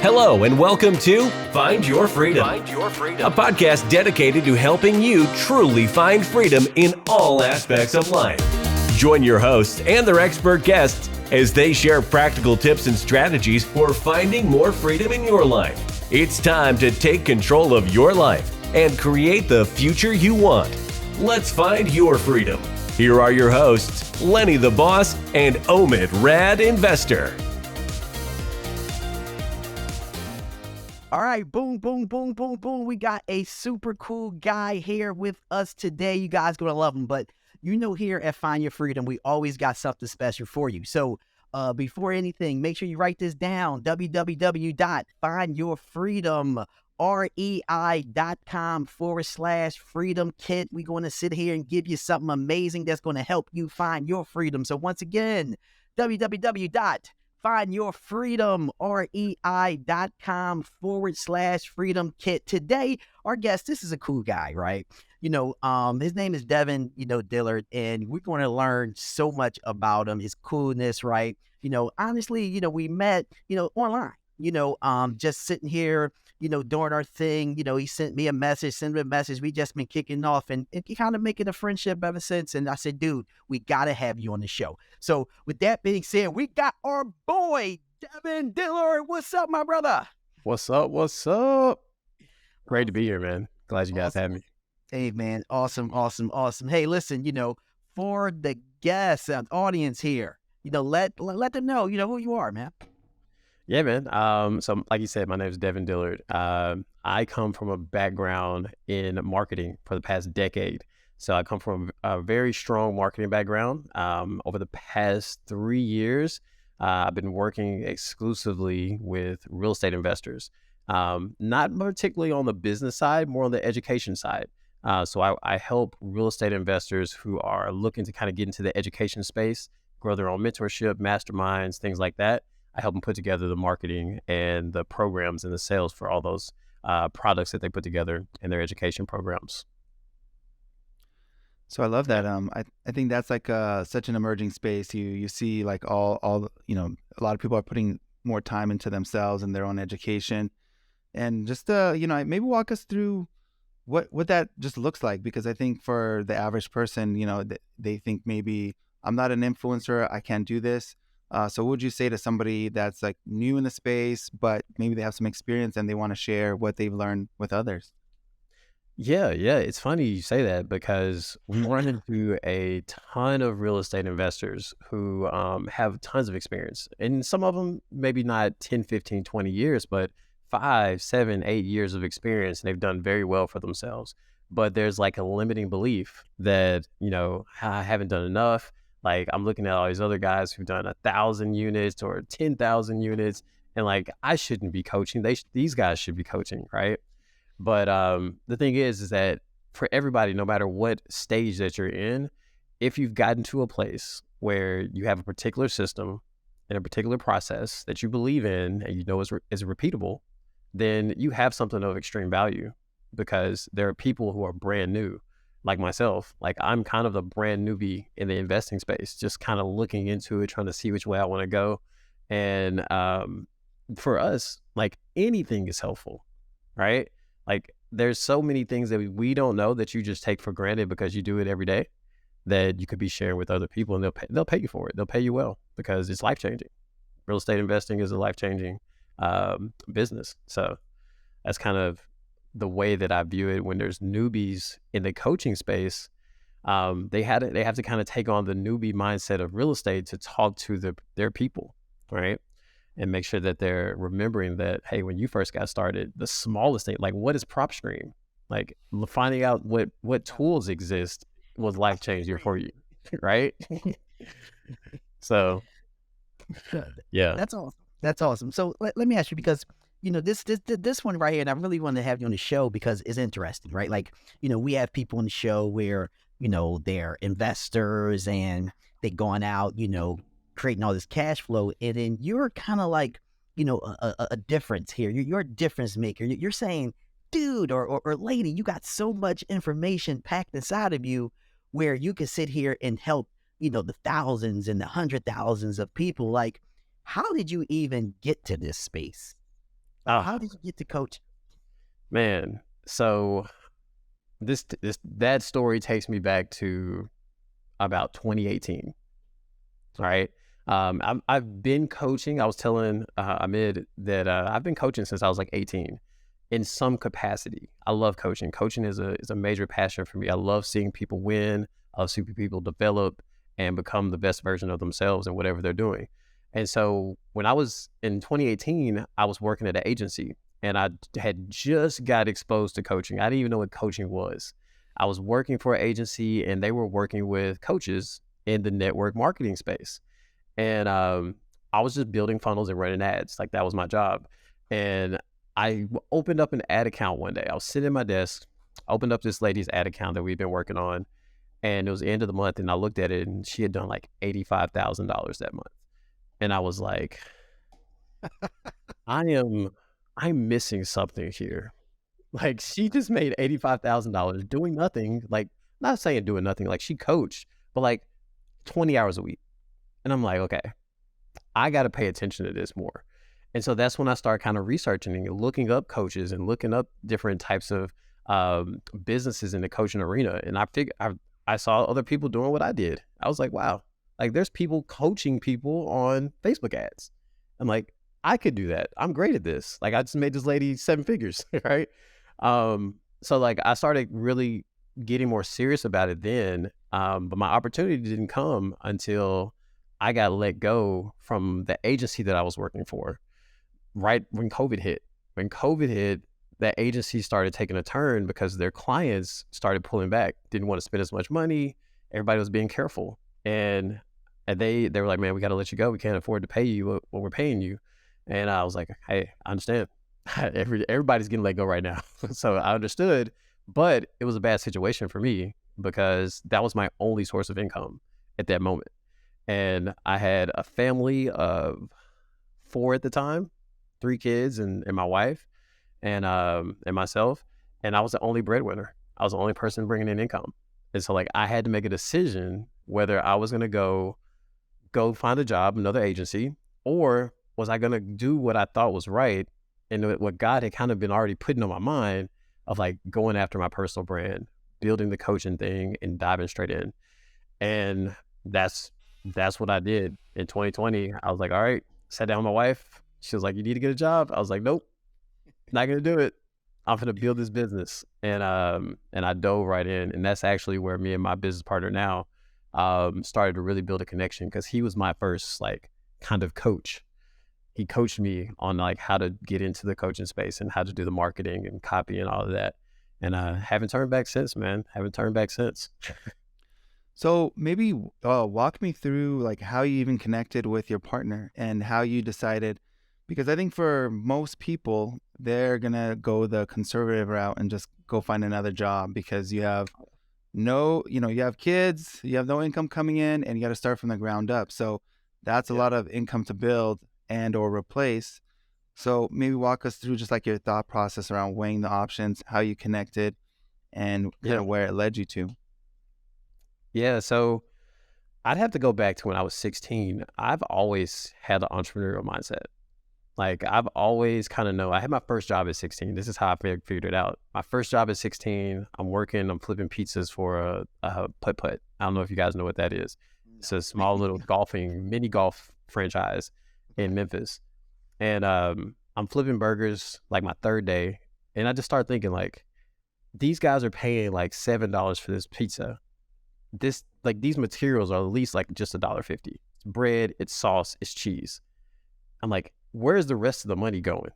Hello and welcome to Find Your Freedom, a podcast dedicated to helping you truly find freedom in all aspects of life. Join your hosts and their expert guests as they share practical tips and strategies for finding more freedom in your life. It's time to take control of your life and create the future you want. Let's find your freedom. Here are your hosts, Lenny the Boss and Omid Rad Investor. All right, boom, boom, boom, boom, boom. We got a super cool guy here with us today. You guys going to love him. But you know, here at Find Your Freedom, we always got something special for you. So before anything, make sure you write this down, www.findyourfreedom.com/freedom kit. We're going to sit here and give you something amazing that's going to help you find your freedom. So once again, www.findyourfreedom.com/freedom kit. Today, our guest, this is a cool guy, right? You know, his name is Devan, Dillard, and we're going to learn so much about him, his coolness, right? Honestly, we met, online, just sitting here, doing our thing. He sent me a message, We just been kicking off and kind of making a friendship ever since. And I said, dude, we got to have you on the show. So with that being said, we got our boy, Devan Dillard. What's up, my brother? What's up? Great to be here, man. Glad you guys had me. Hey, man. Awesome. Hey, listen, for the guests and audience here, let them know, who you are, man. Yeah, man. So like you said, my name is Devan Dillard. I come from a background in marketing for the past decade. So I come from a very strong marketing background. Over the past 3 years, I've been working exclusively with real estate investors. Not particularly on the business side, more on the education side. So I help real estate investors who are looking to kind of get into the education space, grow their own mentorship, masterminds, things like that. I help them put together the marketing and the programs and the sales for all those products that they put together in their education programs. So I love that. I think that's like such an emerging space. You see like all a lot of people are putting more time into themselves and their own education, and just maybe walk us through what that just looks like, because I think for the average person, they think maybe I'm not an influencer, I can't do this. So what would you say to somebody that's like new in the space, but maybe they have some experience and they want to share what they've learned with others? Yeah. It's funny you say that, because we run into a ton of real estate investors who have tons of experience. And some of them, maybe not 10, 15, 20 years, but 5, 7, 8 years of experience, and they've done very well for themselves. But there's like a limiting belief that, I haven't done enough. Like, I'm looking at all these other guys who've done 1,000 units or 10,000 units, and like, I shouldn't be coaching. These guys should be coaching, right? But the thing is that for everybody, no matter what stage that you're in, if you've gotten to a place where you have a particular system and a particular process that you believe in and is repeatable, then you have something of extreme value, because there are people who are brand new, like myself. Like, I'm kind of the brand newbie in the investing space, just kind of looking into it, trying to see which way I want to go. And for us, like, anything is helpful, right? Like, there's so many things that we don't know that you just take for granted because you do it every day, that you could be sharing with other people, and they'll pay you for it. They'll pay you well, because it's life-changing. Real estate investing is a life-changing business. So that's kind of the way that I view it. When there's newbies in the coaching space, they have to kind of take on the newbie mindset of real estate to talk to their people, right? And make sure that they're remembering that, hey, when you first got started, the smallest thing, like, what is prop stream? Like, finding out what tools exist was life-changing for you, right? So, yeah. That's awesome. So let me ask you, because, this one right here, and I really wanted to have you on the show because it's interesting, right? Like, we have people on the show where, they're investors and they going out, creating all this cash flow. And then you're kind of like, a difference here. You're a difference maker. You're saying, dude or lady, you got so much information packed inside of you where you can sit here and help, the thousands and the 100,000s of people. Like, how did you even get to this space? How did you get to coach? Man, so that story takes me back to about 2018. Right. I've been coaching. I was telling Ahmed that I've been coaching since I was like 18 in some capacity. I love coaching. Coaching is a major passion for me. I love seeing people win. I love seeing people develop and become the best version of themselves in whatever they're doing. And so when I was in 2018, I was working at an agency and I had just got exposed to coaching. I didn't even know what coaching was. I was working for an agency and they were working with coaches in the network marketing space. And I was just building funnels and running ads. Like that was my job. And I opened up an ad account one day. I was sitting at my desk, opened up this lady's ad account that we've been working on. And it was the end of the month. And I looked at it and she had done like $85,000 that month. And I was like, I'm missing something here. Like she just made $85,000 doing nothing. Like not saying doing nothing, like she coached, but like 20 hours a week. And I'm like, okay, I got to pay attention to this more. And so that's when I started kind of researching and looking up coaches and looking up different types of businesses in the coaching arena. And I saw other people doing what I did. I was like, wow, like there's people coaching people on Facebook ads. I'm like, I could do that. I'm great at this. Like I just made this lady 7 figures, right? So like I started really getting more serious about it then. But my opportunity didn't come until I got let go from the agency that I was working for right when COVID hit. When COVID hit, that agency started taking a turn because their clients started pulling back, didn't want to spend as much money. Everybody was being careful. And they were like, man, we got to let you go. We can't afford to pay you what we're paying you. And I was like, hey, I understand. Everybody's getting let go right now. So I understood, but it was a bad situation for me because that was my only source of income at that moment. And I had a family of 4 at the time, 3 kids and my wife and myself. And I was the only breadwinner. I was the only person bringing in income. And so like I had to make a decision whether I was going to go find a job, another agency, or was I going to do what I thought was right and what God had kind of been already putting on my mind of like going after my personal brand, building the coaching thing and diving straight in. And that's what I did in 2020. I was like, all right, sat down with my wife. She was like, you need to get a job. I was like, nope, not going to do it. I'm going to build this business. And I dove right in. And that's actually where me and my business partner now started to really build a connection because he was my first like kind of coach. He coached me on like how to get into the coaching space and how to do the marketing and copy and all of that. And I haven't turned back since, man. Haven't turned back since. So maybe walk me through like how you even connected with your partner and how you decided, because I think for most people, they're going to go the conservative route and just go find another job because you have you have kids, you have no income coming in and you got to start from the ground up. So that's a lot of income to build and or replace. So maybe walk us through just like your thought process around weighing the options, how you connected and kind of where it led you to. Yeah, so I'd have to go back to when I was 16. I've always had an entrepreneurial mindset. Like I've always kind of I had my first job at 16. This is how I figured it out. My first job at 16, I'm flipping pizzas for a putt-putt. I don't know if you guys know what that is. It's a small little mini golf franchise in Memphis. And I'm flipping burgers like my 3rd day. And I just started thinking like, these guys are paying like $7 for this pizza. These materials are at least like just $1.50. It's bread, it's sauce, it's cheese. I'm like, where's the rest of the money going?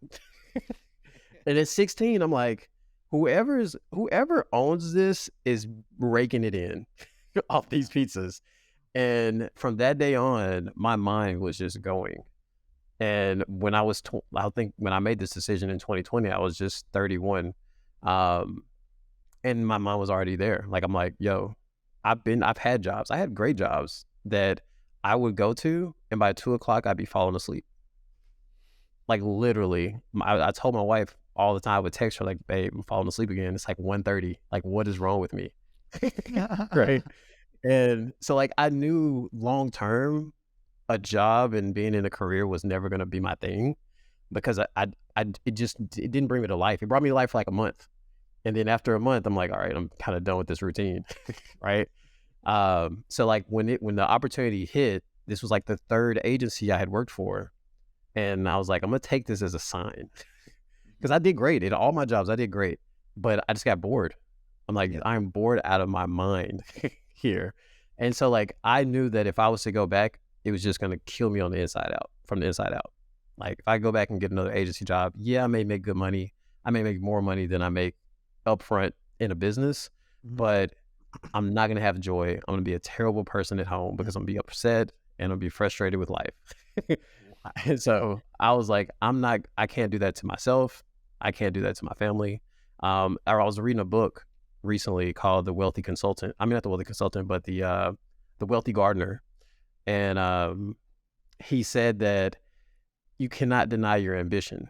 And at 16, I'm like, whoever owns this is raking it in off these pizzas. And from that day on, my mind was just going. And when I was, I think when I made this decision in 2020, I was just 31. And my mind was already there. Like, I'm like, yo, I've had jobs. I had great jobs that I would go to, and by 2:00, I'd be falling asleep. Like literally, I told my wife all the time, I would text her like, babe, I'm falling asleep again. It's like 1:30. Like, what is wrong with me? Right. And so like, I knew long-term a job and being in a career was never going to be my thing. because it didn't bring me to life. It brought me to life for like a month. And then after a month, I'm like, all right, I'm kind of done with this routine. Right. So like when the opportunity hit, this was like the third agency I had worked for. And I was like, I'm going to take this as a sign because I did great at all my jobs. I did great, but I just got bored. I'm like, I'm bored out of my mind here. And so like, I knew that if I was to go back, it was just going to kill me on the inside out, from the inside out. Like if I go back and get another agency job, yeah, I may make good money. I may make more money than I make upfront in a business, but I'm not going to have joy. I'm going to be a terrible person at home because I'm going to be upset and I'll be frustrated with life. And so I was like, I can't do that to myself. I can't do that to my family. I was reading a book recently called The Wealthy Consultant. I mean, not The Wealthy Consultant, but The Wealthy Gardener. And he said that you cannot deny your ambition.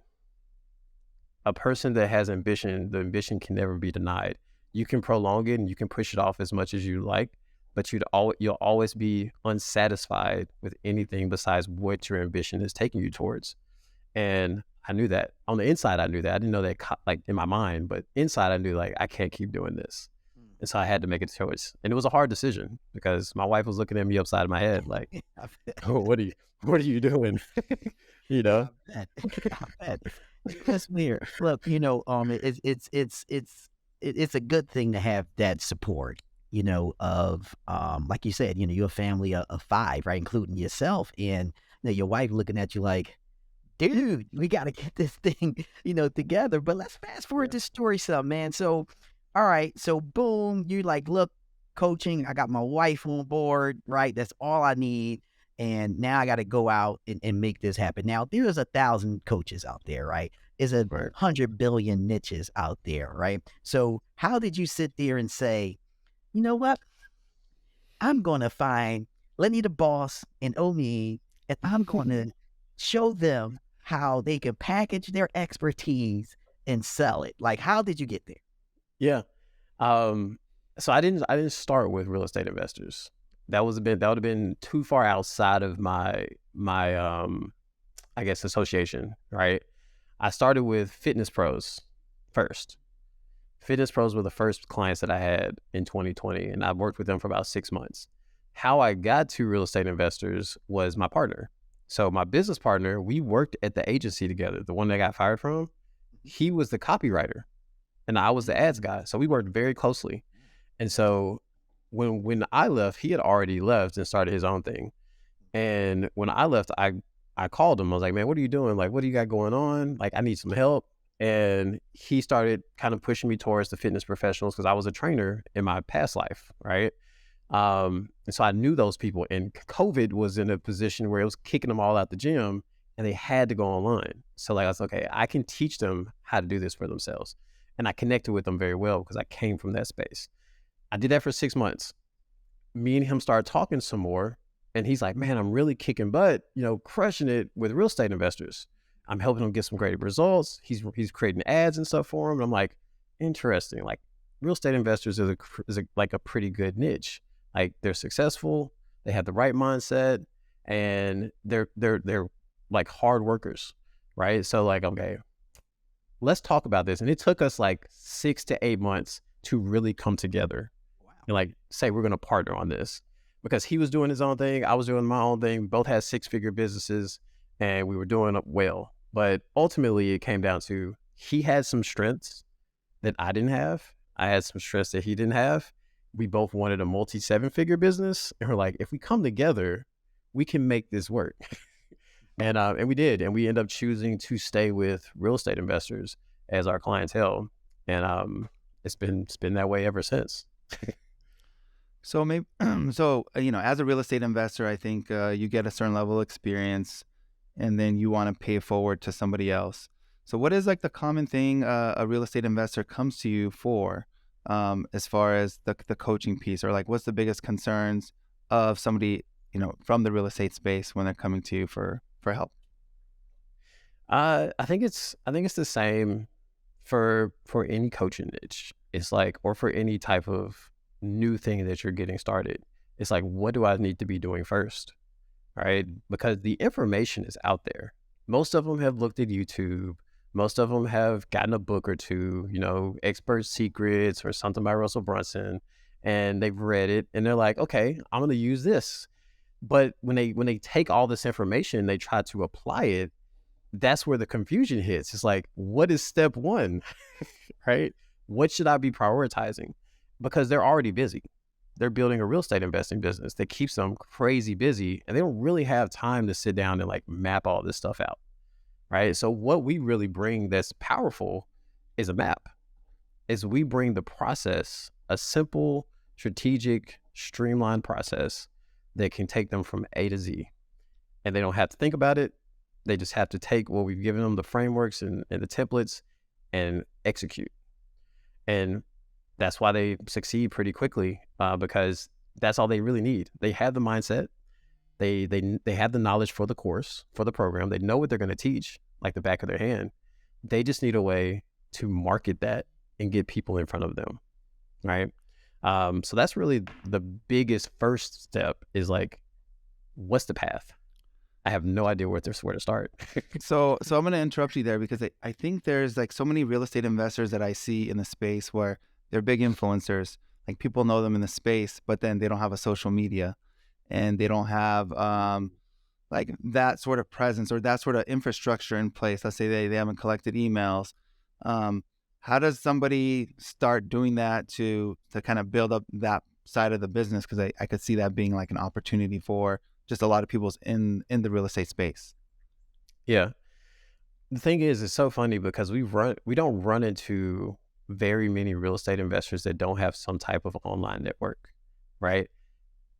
A person that has ambition, the ambition can never be denied. You can prolong it and you can push it off as much as you like, but you'll always be unsatisfied with anything besides what your ambition is taking you towards. And I knew that. On the inside, I knew that. I didn't know that like in my mind, but inside I knew like I can't keep doing this. And so I had to make a choice. And it was a hard decision because my wife was looking at me upside of my head like, oh, what are you doing? You know? I bet. That's weird. Look, it's a good thing to have that support, of like you said, you're a family of five, right, including yourself, and your wife looking at you like, dude, we got to get this thing, together. But let's fast forward this story some, man. So, all right, so boom, you're like, look, coaching, I got my wife on board, right? That's all I need. And now I got to go out and make this happen. Now, there's 1,000 coaches out there, right? There's 100 billion niches out there, right? So how did you sit there and say, you know what? I'm going to find Lenny the Boss and Omi, and I'm going to show them how they can package their expertise and sell it. Like, how did you get there? Yeah. So I didn't start with real estate investors. That would have been too far outside of my I guess association, right? I started with fitness pros first. Fitness pros were the first clients that I had in 2020, and I worked with them for about 6 months. How I got to real estate investors was my partner. So my business partner, we worked at the agency together. The one that I got fired from, he was the copywriter, and I was the ads guy. So we worked very closely. And so when I left, he had already left and started his own thing. And when I left, I called him. I was like, man, what are you doing? Like, what do you got going on? Like, I need some help. And he started kind of pushing me towards the fitness professionals because I was a trainer in my past life, right? And so I knew those people. And COVID was in a position where it was kicking them all out the gym and they had to go online. So like, I was okay, I can teach them how to do this for themselves. And I connected with them very well because I came from that space. I did that for 6 months. Me and him started talking some more. And he's like, man, I'm really kicking butt, crushing it with real estate investors. I'm helping him get some great results. He's creating ads and stuff for him. And I'm like, interesting. Like real estate investors is like a pretty good niche. Like they're successful. They have the right mindset and they're like hard workers. Right. So like, okay, let's talk about this. And it took us like 6 to 8 months to really come together. And like say we're going to partner on this because he was doing his own thing. I was doing my own thing. We both had 6-figure businesses and we were doing well. But ultimately it came down to he had some strengths that I didn't have. I had some strengths that he didn't have. We both wanted a multi 7-figure business. And we're like, if we come together, we can make this work. And we did. And we ended up choosing to stay with real estate investors as our clientele. And it's been that way ever since. So maybe, as a real estate investor, I think you get a certain level of experience, and then you want to pay forward to somebody else. So what is like the common thing a real estate investor comes to you for, as far as the coaching piece, or like what's the biggest concerns of somebody from the real estate space when they're coming to you for help? I think it's the same for any coaching niche. It's like, or for any type of new thing that you're getting started. It's like, what do I need to be doing first? Right? Because the information is out there. Most of them have looked at YouTube. Most of them have gotten a book or two, Expert Secrets or something by Russell Brunson, and they've read it and they're like, okay, I'm going to use this. But when they take all this information, they try to apply it. That's where the confusion hits. It's like, what is step one, right? What should I be prioritizing? Because they're already busy. They're building a real estate investing business that keeps them crazy busy, and they don't really have time to sit down and like map all this stuff out, right? So what we really bring that's powerful is a map. Is we bring the process, a simple, strategic, streamlined process that can take them from A to Z. And they don't have to think about it. They just have to take what we've given them, the frameworks and the templates, and execute. And that's why they succeed pretty quickly, because that's all they really need. They have the mindset. They have the knowledge for the course, for the program. They know what they're going to teach like the back of their hand. They just need a way to market that and get people in front of them, right? So that's really the biggest first step is like, what's the path? I have no idea where to start. So I'm going to interrupt you there because I think there's like so many real estate investors that I see in the space where they're big influencers. Like people know them in the space, but then they don't have a social media and they don't have like that sort of presence or that sort of infrastructure in place. Let's say they haven't collected emails. How does somebody start doing that to kind of build up that side of the business? Because I could see that being like an opportunity for just a lot of people's in the real estate space. Yeah. The thing is, it's so funny because we don't run into very many real estate investors that don't have some type of online network, right?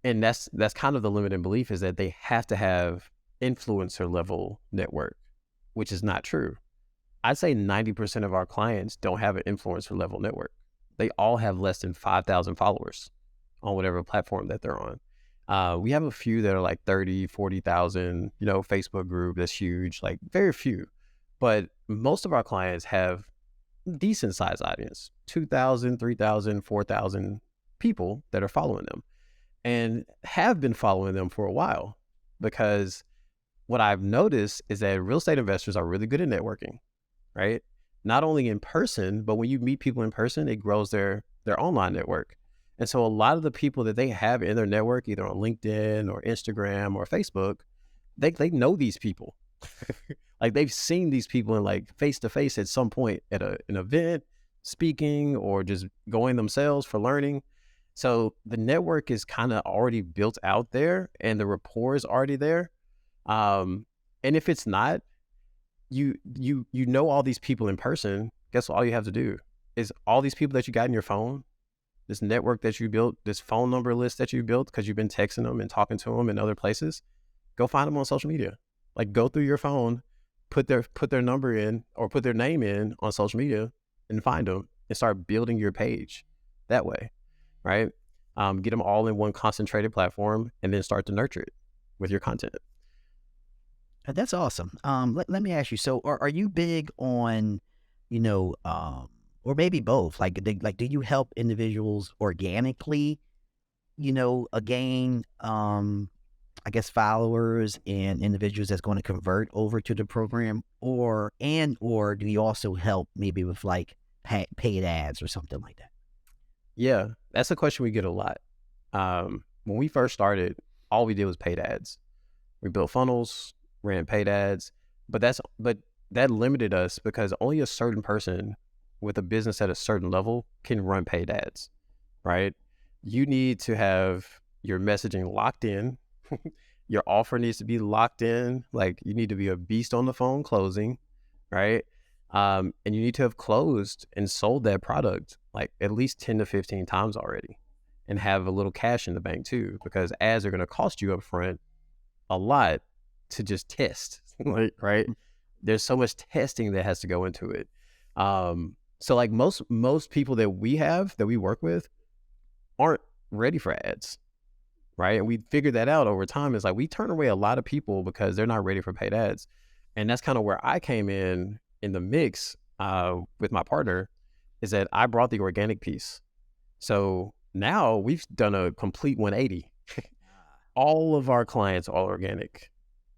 And that's kind of the limiting belief, is that they have to have influencer level network, which is not true. I'd say 90% of our clients don't have an influencer level network. They all have less than 5,000 followers on whatever platform that they're on. We have a few that are like 30, 40,000, Facebook group that's huge, like very few. But most of our clients have decent sized audience, 2,000, 3,000, 4,000 people that are following them and have been following them for a while. Because what I've noticed is that real estate investors are really good at networking, right? Not only in person, but when you meet people in person, it grows their online network. And so a lot of the people that they have in their network, either on LinkedIn or Instagram or Facebook, they know these people. Like they've seen these people in like face to face at some point at an event, speaking, or just going themselves for learning. So the network is kind of already built out there and the rapport is already there. And if it's not, you know all these people in person, guess what all you have to do is all these people that you got in your phone, this network that you built, this phone number list that you built because you've been texting them and talking to them in other places, go find them on social media. Like go through your phone, put their number in or put their name in on social media and find them and start building your page that way, right? Get them all in one concentrated platform and then start to nurture it with your content. That's awesome. Let me ask you. So, are you big on, or maybe both? Like, do you help individuals organically, gain, I guess, followers and individuals that's going to convert over to the program, or do you also help maybe with like paid ads or something like that? Yeah, that's a question we get a lot. When we first started, all we did was paid ads. We built funnels, ran paid ads, but that limited us because only a certain person with a business at a certain level can run paid ads, right? You need to have your messaging locked in. Your offer needs to be locked in. Like you need to be a beast on the phone closing, right? And you need to have closed and sold that product like at least 10 to 15 times already and have a little cash in the bank too, because ads are going to cost you up front a lot to just test, right? There's so much testing that has to go into it. So like most people that we work with aren't ready for ads, right? And we figured that out over time. It's like we turn away a lot of people because they're not ready for paid ads. And that's kind of where I came in the mix with my partner, is that I brought the organic piece. So now we've done a complete 180. All of our clients are organic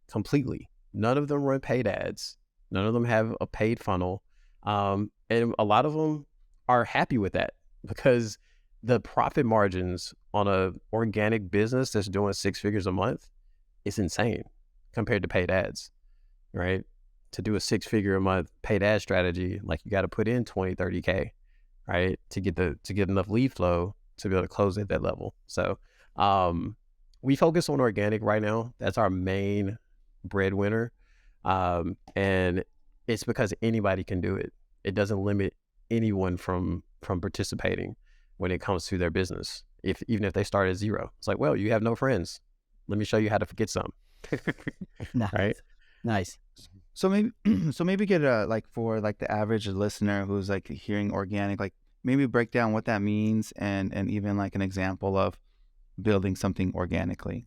completely. None of them run paid ads. None of them have a paid funnel. And a lot of them are happy with that because the profit margins on a organic business that's doing 6 figures a month is insane compared to paid ads, right? To do a 6 figure a month paid ad strategy, like you got to put in 20, 30K, right? To get enough lead flow to be able to close at that level. So, we focus on organic right now. That's our main breadwinner. And it's because anybody can do it. It doesn't limit anyone from participating when it comes to their business. Even if they start at zero, it's like, well, you have no friends. Let me show you how to get some. Nice. Right? Nice. So maybe get like for like the average listener who's like hearing organic, like maybe break down what that means and even like an example of building something organically.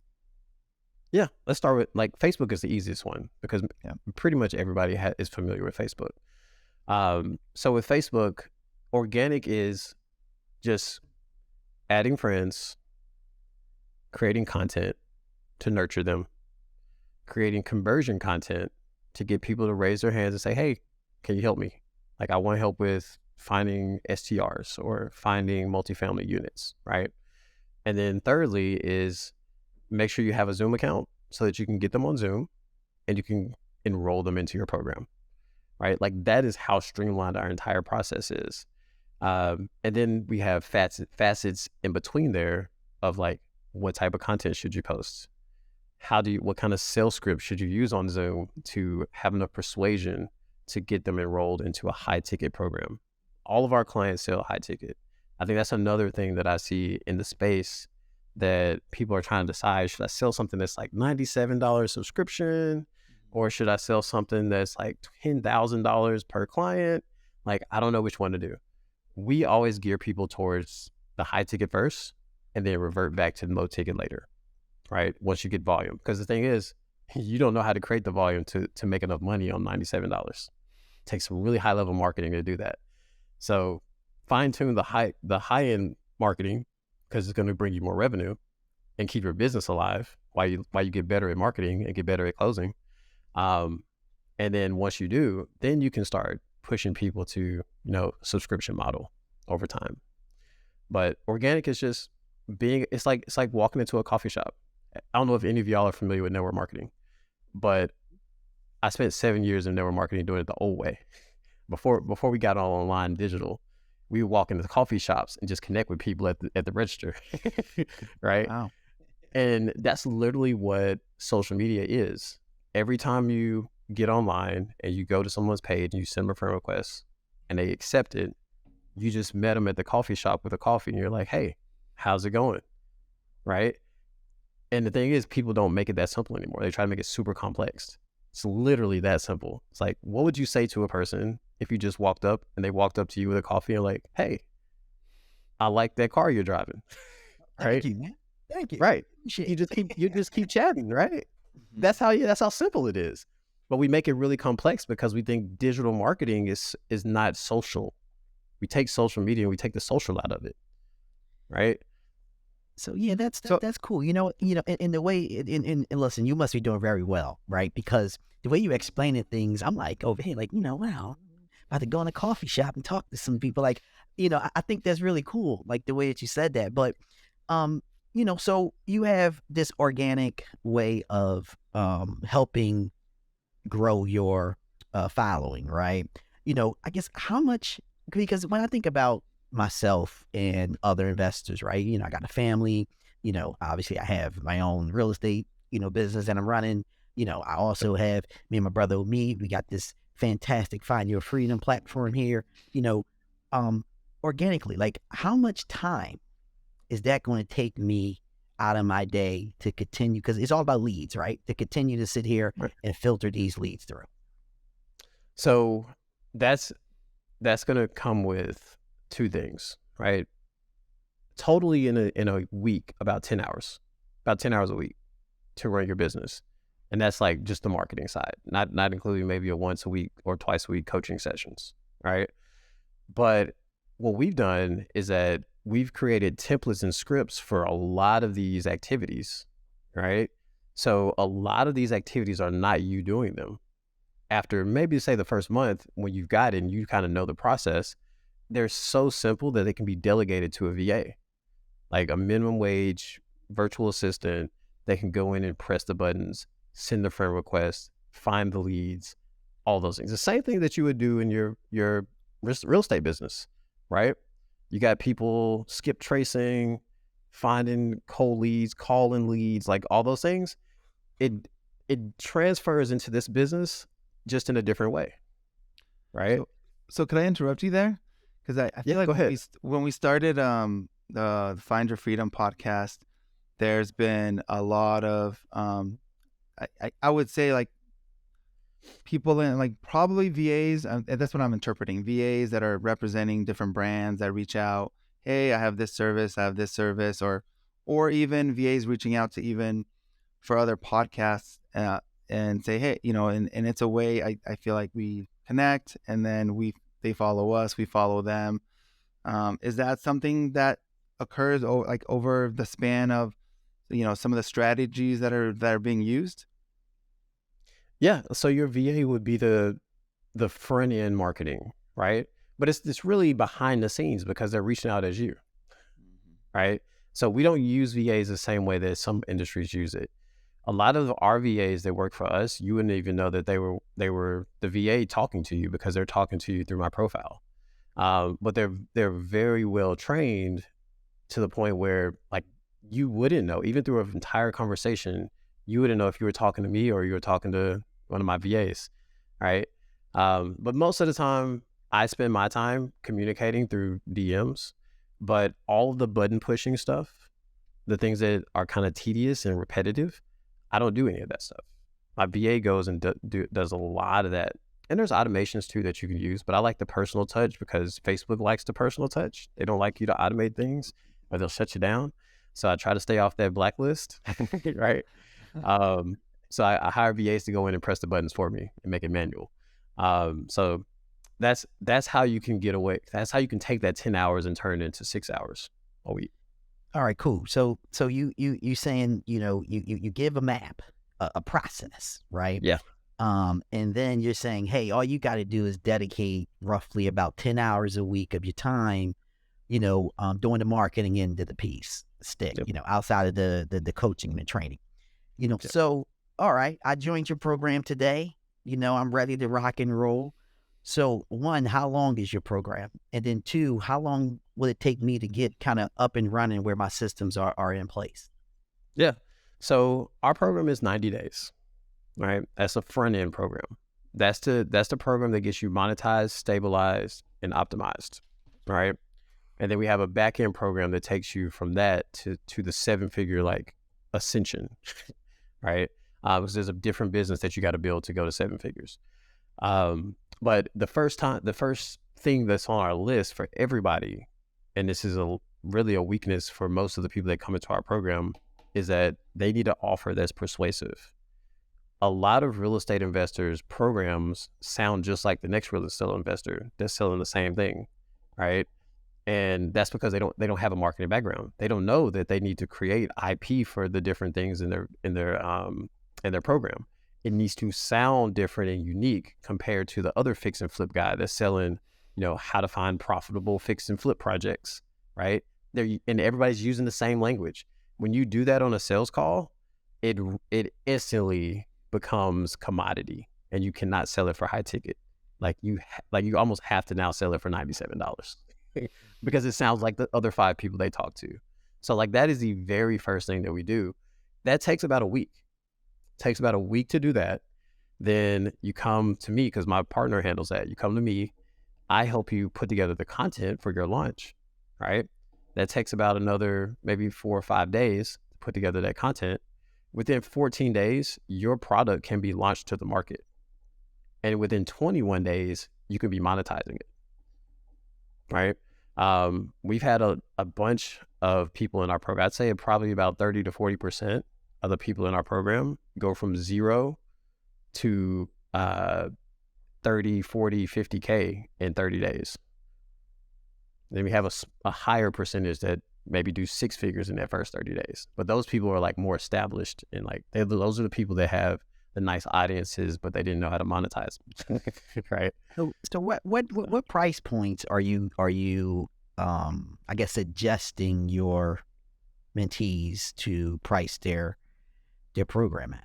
Yeah, let's start with like Facebook is the easiest one because pretty much everybody is familiar with Facebook. So with Facebook, organic is just adding friends, creating content to nurture them, creating conversion content to get people to raise their hands and say, hey, can you help me? Like I want help with finding STRs or finding multifamily units, right? And then thirdly is make sure you have a Zoom account so that you can get them on Zoom and you can enroll them into your program, right? Like that is how streamlined our entire process is. And then we have facets in between there of like, what type of content should you post? What kind of sales script should you use on Zoom to have enough persuasion to get them enrolled into a high ticket program? All of our clients sell high ticket. I think that's another thing that I see in the space that people are trying to decide, should I sell something that's like $97 subscription or should I sell something that's like $10,000 per client? Like, I don't know which one to do. We always gear people towards the high ticket first and then revert back to the low ticket later, right? Once you get volume. Because the thing is, you don't know how to create the volume to make enough money on $97. It takes some really high level marketing to do that. So fine tune the high end marketing because it's going to bring you more revenue and keep your business alive while you get better at marketing and get better at closing. And then once you do, then you can start pushing people to, subscription model over time. But organic is just it's like walking into a coffee shop. I don't know if any of y'all are familiar with network marketing, but I spent 7 years in network marketing doing it the old way. Before we got all online digital, we would walk into the coffee shops and just connect with people at the register, right? Wow. And that's literally what social media is. Every time you get online and you go to someone's page and you send them a friend request and they accept it, you just met them at the coffee shop with a coffee and you're like, hey, how's it going? Right? And the thing is, people don't make it that simple anymore. They try to make it super complex. It's literally that simple. It's like, what would you say to a person if you just walked up and they walked up to you with a coffee and like, hey, I like that car you're driving. Right? Thank you, man. Thank you. Right. You just keep chatting, right? That's how simple it is. But we make it really complex because we think digital marketing is not social. We take social media and we take the social out of it. Right? So yeah, that's cool. In the way, and listen, you must be doing very well, right? Because the way you explaining things, I'm like over here, like, wow, about to go in a coffee shop and talk to some people. Like, I think that's really cool, like the way that you said that. But, so you have this organic way of helping grow your following, right? I guess how much, because when I think about myself and other investors, right? I got a family, obviously I have my own real estate, business that I'm running. I also have me and my brother, we got this fantastic Find Your Freedom platform here, organically, like how much time is that going to take me out of my day to continue? Because it's all about leads, right? To continue to sit here and filter these leads through. So that's going to come with two things, right? Totally in a week, about 10 hours a week to run your business. And that's like just the marketing side, not including maybe a once a week or twice a week coaching sessions, right? But what we've done is that we've created templates and scripts for a lot of these activities, right? So a lot of these activities are not you doing them. After maybe say the first month, when you've got it and you kind of know the process, they're so simple that they can be delegated to a VA, like a minimum wage virtual assistant. They can go in and press the buttons, send the friend requests, find the leads, all those things. The same thing that you would do in your real estate business, right? You got people skip tracing, finding cold leads, calling leads, like all those things. It transfers into this business just in a different way, right? So could I interrupt you there? Because I feel like go ahead. when we started the Find Your Freedom podcast, there's been a lot of I would say like people in like probably VAs, and that's what I'm interpreting, VAs that are representing different brands that reach out, hey, I have this service, or even VAs reaching out to even for other podcasts and say, hey, and it's a way I feel like we connect, and then they follow us, we follow them. Is that something that occurs over the span of some of the strategies that are being used? Yeah. So your VA would be the front end marketing, right? But it's really behind the scenes because they're reaching out as you, right? So we don't use VAs the same way that some industries use it. A lot of our VAs that work for us, you wouldn't even know that they were the VA talking to you because they're talking to you through my profile. But they're very well trained to the point where like you wouldn't know, even through an entire conversation, you wouldn't know if you were talking to me or you were talking to one of my VAs, right? But most of the time, I spend my time communicating through DMs, but all of the button pushing stuff, the things that are kind of tedious and repetitive, I don't do any of that stuff. My VA goes and does a lot of that. And there's automations too that you can use, but I like the personal touch because Facebook likes the personal touch. They don't like you to automate things or they'll shut you down. So I try to stay off that blacklist, right? So I hire VAs to go in and press the buttons for me and make it manual. So that's how you can get away. That's how you can take that 10 hours and turn it into 6 hours a week. All right, cool. So you saying, you give a map, a process, right? Yeah. And then you're saying, hey, all you got to do is dedicate roughly about 10 hours a week of your time, doing the marketing end of the piece, stick, Yep. outside of the coaching and the training, Yep. So, all right, I joined your program today, I'm ready to rock and roll. So 1, how long is your program? And then 2, how long will it take me to get kind of up and running where my systems are in place? Yeah. So our program is 90 days, right? That's a front end program. That's the program that gets you monetized, stabilized, and optimized, right? And then we have a back end program that takes you from that to the 7-figure like ascension, right? Because there's a different business that you got to build to go to 7 figures. But the first thing that's on our list for everybody, and this is really a weakness for most of the people that come into our program, is that they need an offer that's persuasive. A lot of real estate investors' programs sound just like the next real estate investor that's selling the same thing, right? And that's because they don't have a marketing background. They don't know that they need to create IP for the different things in their program. It needs to sound different and unique compared to the other fix and flip guy that's selling, how to find profitable fix and flip projects, right? And everybody's using the same language. When you do that on a sales call, it instantly becomes commodity, and you cannot sell it for high ticket. Like you almost have to now sell it for $97 because it sounds like the other 5 people they talk to. So like that is the very first thing that we do. That takes about a week. Takes about a week to do that. Then you come to me because my partner handles that. You come to me, I help you put together the content for your launch, right? That takes about another maybe 4 or 5 days to put together that content. Within 14 days, your product can be launched to the market. And within 21 days, you can be monetizing it, right? We've had a bunch of people in our program. I'd say probably about 30 to 40% of the people in our program go from 0 to 30, 40, 50K in 30 days. Then we have a higher percentage that maybe do 6 figures in that first 30 days. But those people are like more established, and like those are the people that have the nice audiences, but they didn't know how to monetize them. Right? So what price points are you I guess suggesting your mentees to price their program at?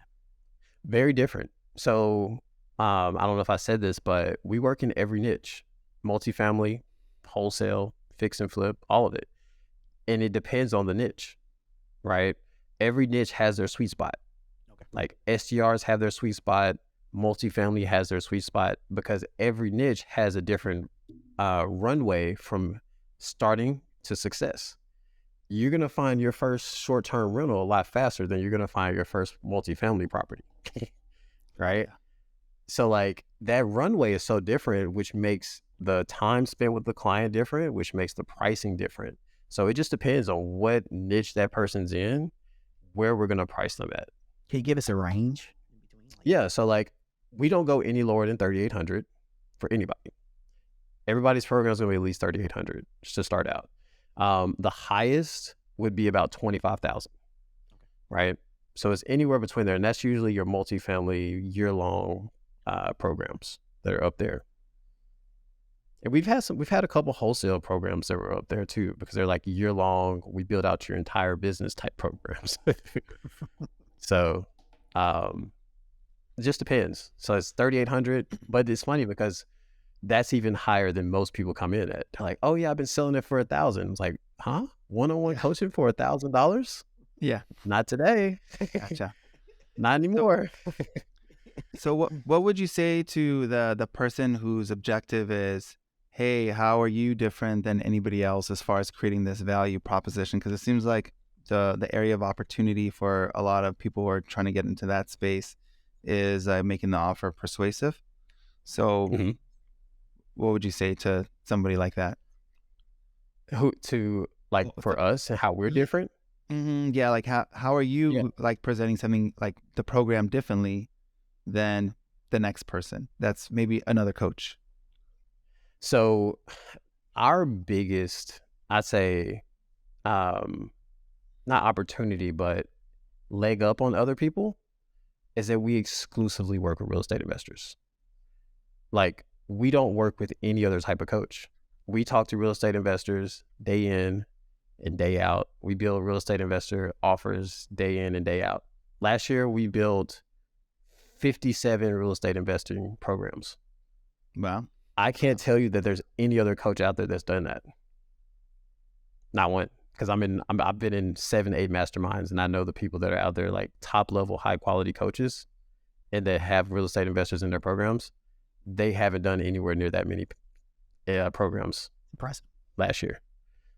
Very different. So I don't know if I said this, but we work in every niche: multifamily, wholesale, fix and flip, all of it. And it depends on the niche, right? Every niche has their sweet spot. Okay. Like SDRs have their sweet spot, multifamily has their sweet spot, because every niche has a different runway from starting to success. You're going to find your first short-term rental a lot faster than you're going to find your first multifamily property, right? So like that runway is so different, which makes the time spent with the client different, which makes the pricing different. So it just depends on what niche that person's in, where we're going to price them at. Can you give us a range? Yeah. So like we don't go any lower than 3,800 for anybody. Everybody's program is going to be at least 3,800 just to start out. The highest would be about 25,000, right? So it's anywhere between there. And that's usually your multifamily year-long programs that are up there. And we've had a couple wholesale programs that were up there too, because they're like year-long, we build out your entire business type programs. So it just depends. So it's 3,800, but it's funny because that's even higher than most people come in at. They're like, oh yeah, I've been selling it for $1,000. It's like, huh? One-on-one coaching for $1,000? Yeah. Not today. Gotcha. Not anymore. So what would you say to the person whose objective is, hey, how are you different than anybody else as far as creating this value proposition? Because it seems like the area of opportunity for a lot of people who are trying to get into that space is making the offer persuasive. So what would you say to somebody like that? For us and how we're different? Yeah, like how are you like presenting something like the program differently than the next person that's maybe another coach? So our biggest, I'd say, not opportunity, but leg up on other people is that we exclusively work with real estate investors. Like we don't work with any other type of coach. We talk to real estate investors day in and day out. We build real estate investor offers day in and day out. Last year, we built 57 real estate investing programs. Wow. I can't tell you that there's any other coach out there that's done that. Not one, because I've been in 7, 8 masterminds, and I know the people that are out there, like top level, high quality coaches, and that have real estate investors in their programs. They haven't done anywhere near that many programs. Impressive. Last year.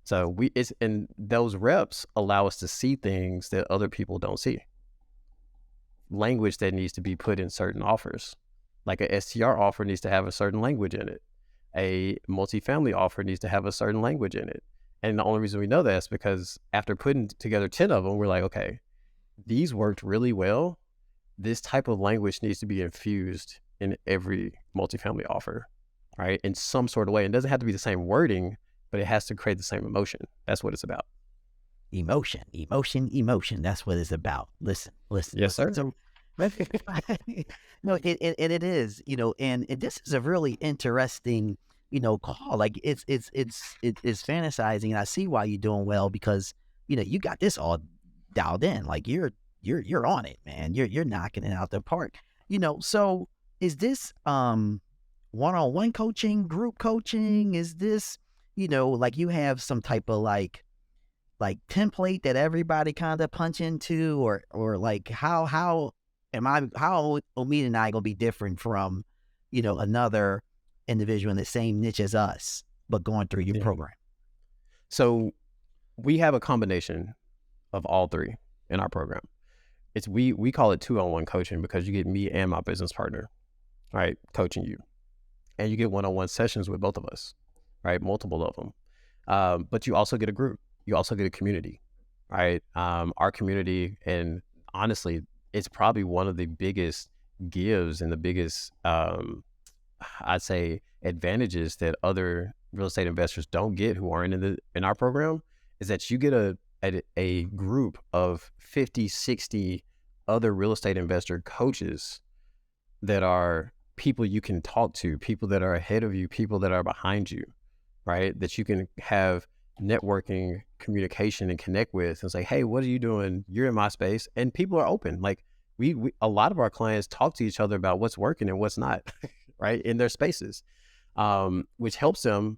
So and those reps allow us to see things that other people don't see. Language that needs to be put in certain offers. Like a STR offer needs to have a certain language in it. A multifamily offer needs to have a certain language in it. And the only reason we know that is because after putting together 10 of them, we're like, okay, these worked really well. This type of language needs to be infused in every multifamily offer, right? In some sort of way. It doesn't have to be the same wording, but it has to create the same emotion. That's what it's about. Emotion. That's what it's about. Listen. Yes, sir. So, no, it is, and this is a really interesting, call. Like it's fantasizing, and I see why you're doing well because, you got this all dialed in. Like you're on it, man. You're knocking it out the park. So is this one-on-one coaching, group coaching? Is this, like you have some type of like template that everybody kind of punch into, or like how Omid and I gonna be different from, another individual in the same niche as us, but going through your program? So we have a combination of all three in our program. We call it 2-on-1 coaching because you get me and my business partner, right, coaching you, and you get one-on-one sessions with both of us, right, multiple of them. But you also get a group. You also get a community, right? Our community, and honestly, it's probably one of the biggest gives and the biggest, I'd say, advantages that other real estate investors don't get who aren't in our program is that you get a group of 50, 60 other real estate investor coaches that are people you can talk to, people that are ahead of you, people that are behind you, right? That you can have networking, communication, and connect with and say, hey, what are you doing? You're in my space. And people are open. Like we a lot of our clients talk to each other about what's working and what's not, right? In their spaces, which helps them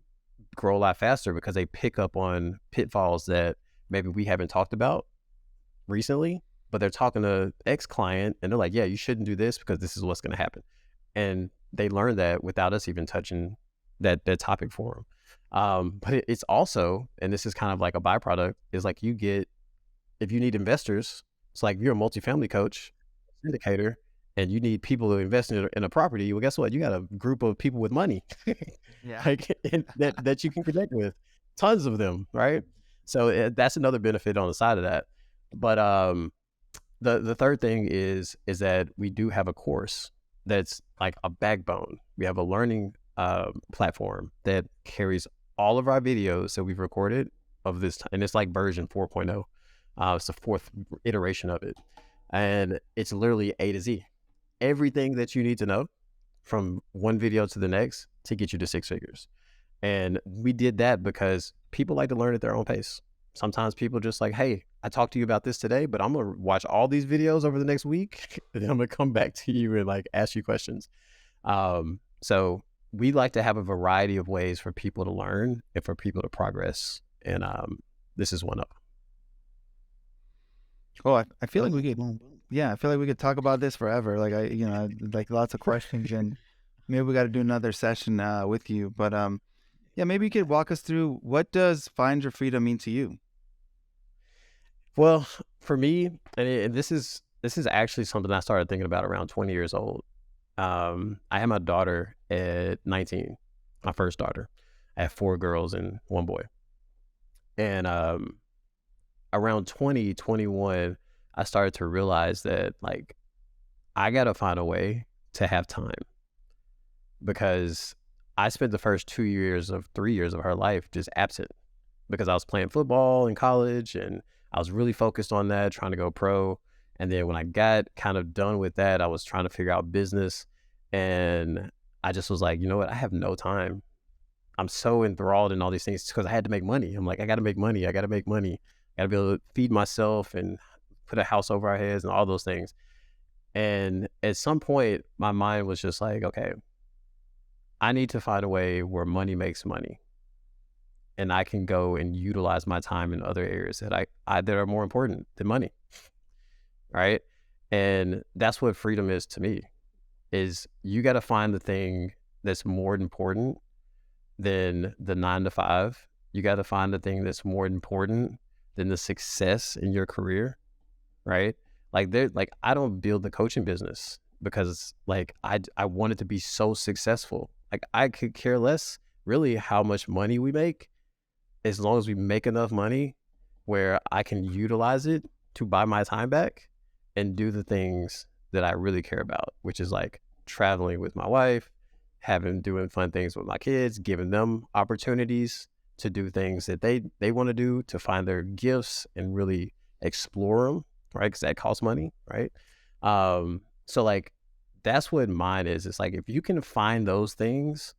grow a lot faster because they pick up on pitfalls that maybe we haven't talked about recently, but they're talking to X client and they're like, yeah, you shouldn't do this because this is what's going to happen. And they learn that without us even touching that topic for them. But it's also, and this is kind of like a byproduct, is like you get, if you need investors, it's like you're a multifamily coach, syndicator, and you need people to invest in a property. Well, guess what? You got a group of people with money Yeah. like that you can connect with, tons of them, right? So that's another benefit on the side of that. But the third thing is that we do have a course that's like a backbone. We have a learning platform that carries all of our videos that we've recorded of this, and it's like version 4.0. It's the fourth iteration of it, and it's literally A to Z. Everything that you need to know from one video to the next to get you to six figures. And we did that because people like to learn at their own pace. Sometimes people just like, hey, I talked to you about this today, but I'm going to watch all these videos over the next week. And then I'm going to come back to you and like ask you questions. So we like to have a variety of ways for people to learn and for people to progress. And this is one of them. Oh, I feel like we could, I feel like we could talk about this forever. Like like lots of questions, and maybe we got to do another session with you. But maybe you could walk us through, what does Find Your Freedom mean to you? Well, for me, and this is actually something I started thinking about around 20 years old. I had my daughter at 19, my first daughter. I have 4 girls and 1 boy. And around 2021, I started to realize that like I got to find a way to have time, because I spent the first 3 years of her life just absent because I was playing football in college and I was really focused on that, trying to go pro. And then when I got kind of done with that, I was trying to figure out business, and I just was like, you know what? I have no time. I'm so enthralled in all these things because I had to make money. I'm like, I got to make money. I got to make money. I got to be able to feed myself and put a house over our heads and all those things. And at some point, my mind was just like, okay, I need to find a way where money makes money, and I can go and utilize my time in other areas that that are more important than money, right? And that's what freedom is to me, is you got to find the thing that's more important than the 9 to 5. You got to find the thing that's more important than the success in your career, right? Like I don't build the coaching business because like I want it to be so successful. Like I could care less really how much money we make, as long as we make enough money where I can utilize it to buy my time back and do the things that I really care about, which is like traveling with my wife, doing fun things with my kids, giving them opportunities to do things that they want to do, to find their gifts and really explore them, right? Because that costs money, right? So like that's what mine is. It's like if you can find those things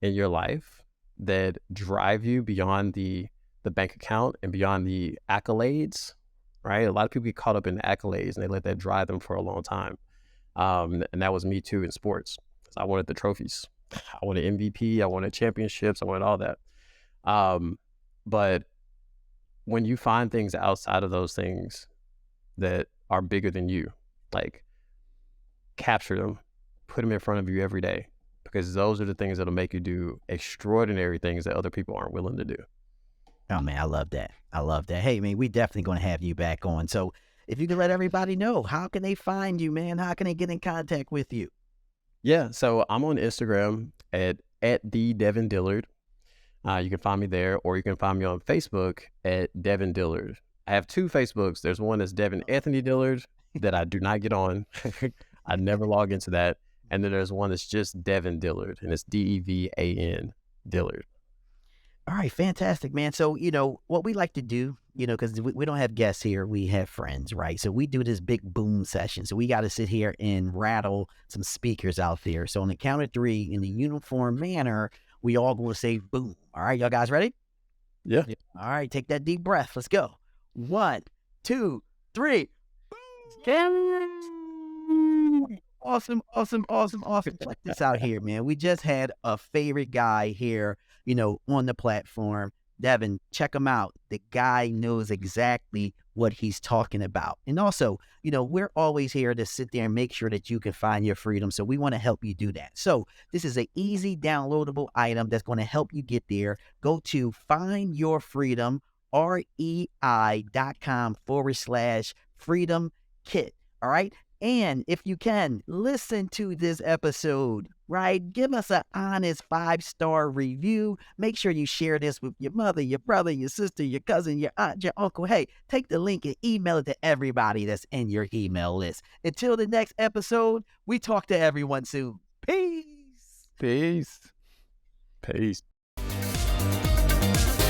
in your life that drive you beyond the bank account and beyond the accolades, right? A lot of people get caught up in the accolades and they let that drive them for a long time. And that was me too in sports. I wanted the trophies. I wanted MVP. I wanted championships. I wanted all that. But when you find things outside of those things that are bigger than you, like capture them, put them in front of you every day, because those are the things that'll make you do extraordinary things that other people aren't willing to do. Oh man, I love that. I love that. Hey man, we definitely going to have you back on. So if you can let everybody know, how can they find you, man? How can they get in contact with you? Yeah, so I'm on Instagram at the Devan Dillard. You can find me there, or you can find me on Facebook at Devan Dillard. I have 2 Facebooks. There's one that's Devan Anthony Dillard that I do not get on. I never log into that. And then there's one that's just Devan Dillard, and it's Devan Dillard. All right, fantastic, man. So, what we like to do, because we don't have guests here, we have friends, right? So we do this big boom session. So we got to sit here and rattle some speakers out there. So on the count of three, in the uniform manner, we all going to say boom. All right, y'all guys ready? Yeah. All right, take that deep breath. Let's go. 1, 2, 3. Awesome. Check this out here, man. We just had a favorite guy here, on the platform. Devan, check him out. The guy knows exactly what he's talking about. And also, we're always here to sit there and make sure that you can find your freedom. So we want to help you do that. So this is an easy downloadable item that's going to help you get there. Go to findyourfreedom.com/freedom kit. All right. And if you can, listen to this episode, right? Give us an honest 5-star review. Make sure you share this with your mother, your brother, your sister, your cousin, your aunt, your uncle. Hey, take the link and email it to everybody that's in your email list. Until the next episode, we talk to everyone soon. Peace.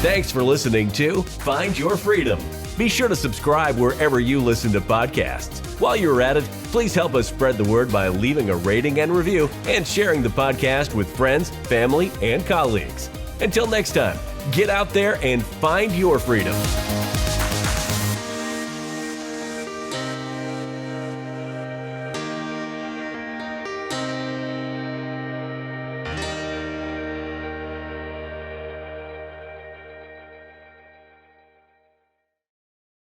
Thanks for listening to Find Your Freedom. Be sure to subscribe wherever you listen to podcasts. While you're at it, please help us spread the word by leaving a rating and review and sharing the podcast with friends, family, and colleagues. Until next time, get out there and find your freedom.